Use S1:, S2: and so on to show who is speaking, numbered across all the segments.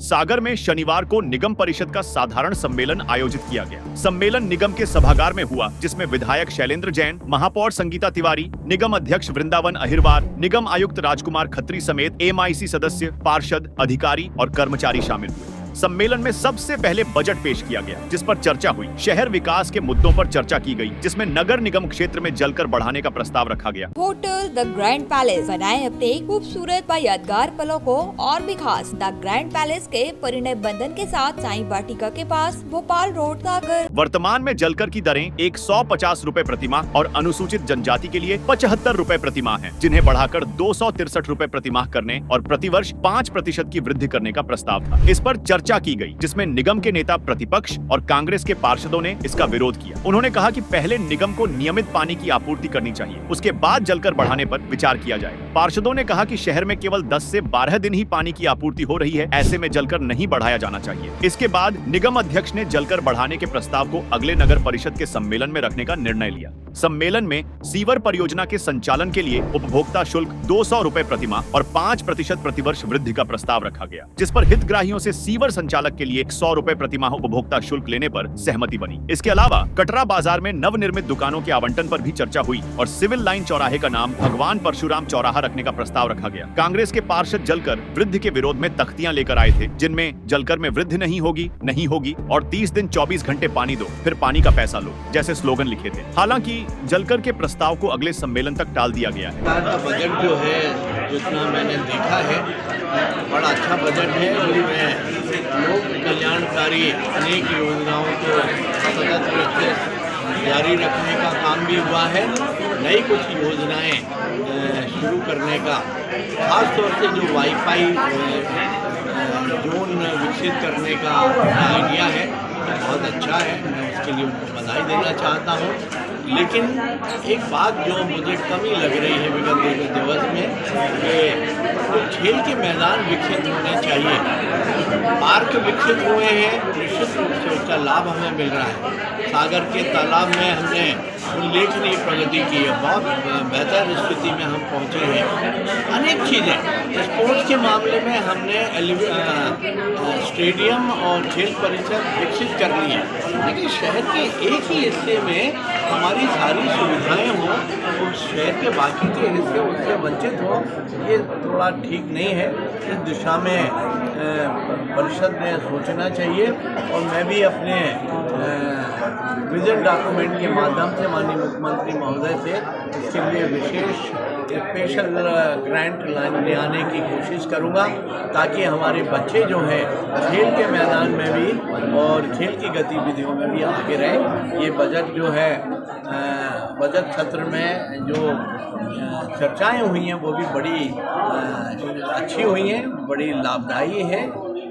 S1: सागर में शनिवार को निगम परिषद का साधारण सम्मेलन आयोजित किया गया। सम्मेलन निगम के सभागार में हुआ, जिसमें विधायक शैलेंद्र जैन, महापौर संगीता तिवारी, निगम अध्यक्ष वृंदावन अहिरवार, निगम आयुक्त राजकुमार खत्री समेत MIC सदस्य, पार्षद, अधिकारी और कर्मचारी शामिल हुए। सम्मेलन में सबसे पहले बजट पेश किया गया, जिस पर चर्चा हुई। शहर विकास के मुद्दों पर चर्चा की गई, जिसमें नगर निगम क्षेत्र में जलकर बढ़ाने का प्रस्ताव रखा गया।
S2: होटल द ग्रैंड पैलेस बनाए अपने खूबसूरत व यादगार पलों को और भी खास। द ग्रैंड पैलेस के परिणय बंधन के साथ साईं वाटिका के पास भोपाल रोड सागर।
S1: वर्तमान में जलकर की दरें 150 रुपए प्रतिमाह और अनुसूचित जनजाति के लिए 75 रुपए प्रतिमाह हैं, जिन्हें बढ़ाकर 263 रुपए प्रतिमाह करने और प्रतिवर्ष 5% की वृद्धि करने का प्रस्ताव था। इस पर चर्चा की गई, जिसमें निगम के नेता प्रतिपक्ष और कांग्रेस के पार्षदों ने इसका विरोध किया। उन्होंने कहा कि पहले निगम को नियमित पानी की आपूर्ति करनी चाहिए, उसके बाद जलकर बढ़ाने पर विचार किया जाएगा। पार्षदों ने कहा कि शहर में केवल 10 से 12 दिन ही पानी की आपूर्ति हो रही है, ऐसे में जलकर नहीं बढ़ाया जाना चाहिए। इसके बाद निगम अध्यक्ष ने जलकर बढ़ाने के प्रस्ताव को अगले नगर परिषद के सम्मेलन में रखने का निर्णय लिया। सम्मेलन में सीवर परियोजना के संचालन के लिए उपभोक्ता शुल्क 200 रुपए प्रतिमाह और 5% प्रतिवर्ष वृद्धि का प्रस्ताव रखा गया, जिस पर हितग्राहियों से सीवर संचालक के लिए 100 रुपए प्रतिमाह उपभोक्ता शुल्क लेने पर सहमति बनी। इसके अलावा कटरा बाजार में नवनिर्मित दुकानों के आवंटन पर भी चर्चा हुई और सिविल लाइन चौराहे का नाम भगवान परशुराम चौराहा रखने का प्रस्ताव रखा गया। कांग्रेस के पार्षद जलकर वृद्धि के विरोध में तख्तियां लेकर आए थे, जिनमें जलकर में वृद्धि नहीं होगी और 30 दिन 24 घंटे पानी दो, फिर पानी का पैसा लो जैसे स्लोगन लिखे थे। हालांकि जलकर के प्रस्ताव को अगले सम्मेलन तक टाल दिया गया है।
S3: बजट जो है, जितना मैंने देखा है, बड़ा अच्छा बजट है। उसमें लोक कल्याणकारी अनेक योजनाओं को सतत रूप से जारी रखने का काम भी हुआ है। नई कुछ योजनाएं शुरू करने का, खास तौर से जो वाईफाई जोन विकसित करने का आइडिया है, बहुत अच्छा है। मैं उसके लिए उनको बधाई देना चाहता हूँ। लेकिन एक बात जो मुझे कमी लग रही है विगत दिवस में, कि खेल के मैदान विकसित होने चाहिए। पार्क विकसित हुए हैं, निश्चित रूप से उसका लाभ हमें मिल रहा है। सागर के तालाब में हमने उल्लेखनीय प्रगति की है, बहुत बेहतर स्थिति में हम पहुँचे हैं। अनेक चीज़ें स्पोर्ट्स के मामले में हमने स्टेडियम और खेल परिसर विकसित कर ली है, लेकिन शहर के एक ही हिस्से में हमारी सारी सुविधाएं हों, उस शहर के बाकी के हिस्से उससे वंचित हो, ये थोड़ा ठीक नहीं है। इस दिशा में परिषद ने सोचना चाहिए और मैं भी अपने विजन डॉक्यूमेंट के माध्यम से माननीय मुख्यमंत्री महोदय से इसके लिए विशेष स्पेशल ग्रांट ले आने की कोशिश करूंगा, ताकि हमारे बच्चे जो हैं खेल के मैदान में भी और खेल की गतिविधियों में भी आगे रहें। ये बजट जो है, बजट सत्र में जो चर्चाएं हुई हैं वो भी बड़ी अच्छी हुई हैं, बड़ी लाभदायी है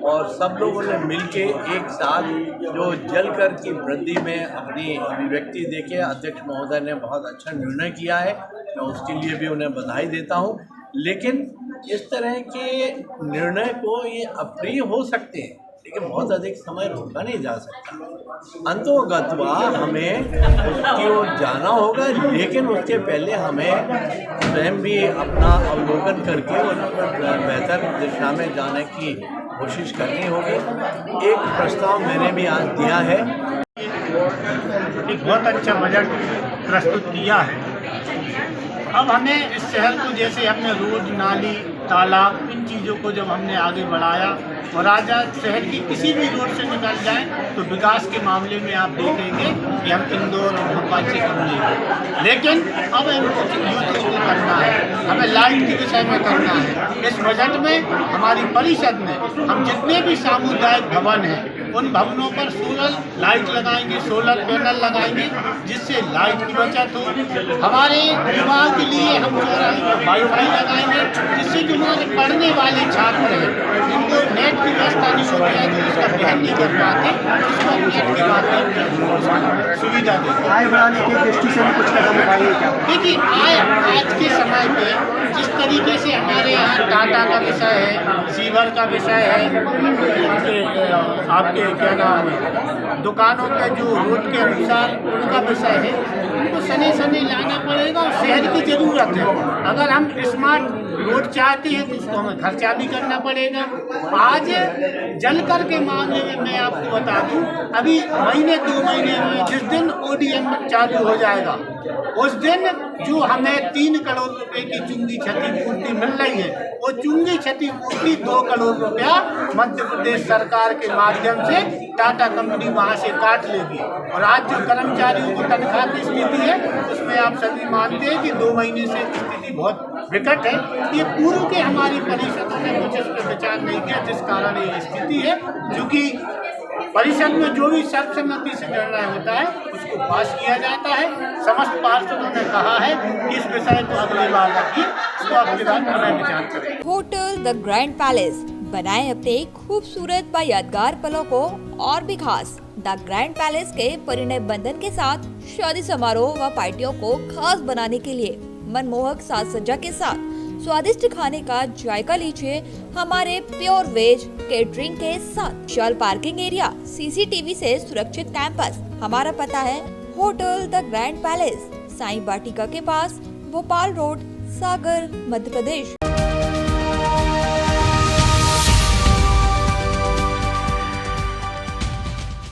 S3: और सब लोगों ने मिलके एक साथ जो जलकर की वृद्धि में अपनी अभिव्यक्ति देके अध्यक्ष महोदय ने बहुत अच्छा निर्णय किया है। मैं उसके लिए भी उन्हें बधाई देता हूं। लेकिन इस तरह के निर्णय को ये अप्रिय हो सकते हैं, लेकिन बहुत अधिक समय रोका नहीं जा सकता। अंतोगत्वा हमें उसकी ओर जाना होगा, लेकिन उसके पहले हमें स्वयं भी अपना अवलोकन करके और बेहतर दिशा में जाने की कोशिश करनी होगी। एक प्रस्ताव मैंने भी आज दिया है।
S4: एक बहुत अच्छा बजट प्रस्तुत किया है। अब हमें इस शहर को, जैसे हमने रोड, नाली, तालाब, इन चीज़ों को जब हमने आगे बढ़ाया और आज शहर की किसी भी रोड से निकल जाए तो विकास के मामले में आप देखेंगे कि हम इंदौर और भोपाल से कम नहीं। लेकिन अब यूथ को करना है, हमें लाइट के विषय में करना है। इस बजट में हमारी परिषद में हम जितने भी सामुदायिक भवन हैं उन भवनों पर सोलर लाइट लगाएंगे, सोलर पैनल लगाएंगे, जिससे लाइट की बचत हो। हमारे युवाओं के लिए हम वाईफाई लगाएंगे, जिससे जो हमारे पढ़ने वाले छात्र हैं जिनको नेट की व्यवस्था नहीं होती है, जो इसका ग्रहण नहीं कर पाते, उसको नेट के माध्यम सुविधा देते।
S5: आय बढ़ाने की दृष्टि से कुछ कदम उठाइए क्या?
S4: देखिए, आज के समय पे जिस तरीके से हमारे यहाँ टाटा का विषय है, सीवर का विषय है, आपके क्या नाम है, दुकानों के जो रोड के अनुसार उनका विषय है, उनको शनि शनि लाना पड़ेगा और शहर की ज़रूरत है। अगर हम स्मार्ट रोड चाहते हैं तो उसको हमें खर्चा भी करना पड़ेगा। आज जलकर के मामले में मैं आपको बता दूं, अभी महीने 2 महीने में जिस दिन ODM चालू हो जाएगा उस दिन जो हमें 3 करोड़ रुपए की चुंगी क्षतिपूर्ति मिल रही है, वो चुंगी क्षतिपूर्ति 2 करोड़ रुपया मध्य प्रदेश सरकार के माध्यम से टाटा कंपनी वहाँ से काट लेगी। और आज जो कर्मचारियों को तनख्वाह की स्थिति है उसमें आप सभी मानते हैं कि 2 महीने से स्थिति बहुत विकट है। ये पूर्व के हमारी परिषदों ने कुछ इस पर विचार नहीं किया, जिस कारण ये स्थिति है। क्योंकि परिषद में जो भी सर्वसम्मति से निर्णय होता है उसको पास किया जाता है। समस्त पार्षदों ने कहा है कि इस विषय को अगली बार रखिए, इसको अगली बार पुनर्विचार करें।
S2: होटल द ग्रैंड पैलेस, बनाए अपने खूबसूरत व यादगार पलों को और भी खास। द ग्रैंड पैलेस के परिणय बंधन के साथ शादी समारोह व पार्टियों को खास बनाने के लिए मनमोहक साज सज्जा के साथ स्वादिष्ट खाने का जायका लीजिए हमारे प्योर वेज केटरिंग के साथ। विशाल पार्किंग एरिया, CCTV से सुरक्षित कैंपस। हमारा पता है hotel the grand palace, Sai Vatika के पास, भोपाल रोड, सागर, मध्य प्रदेश।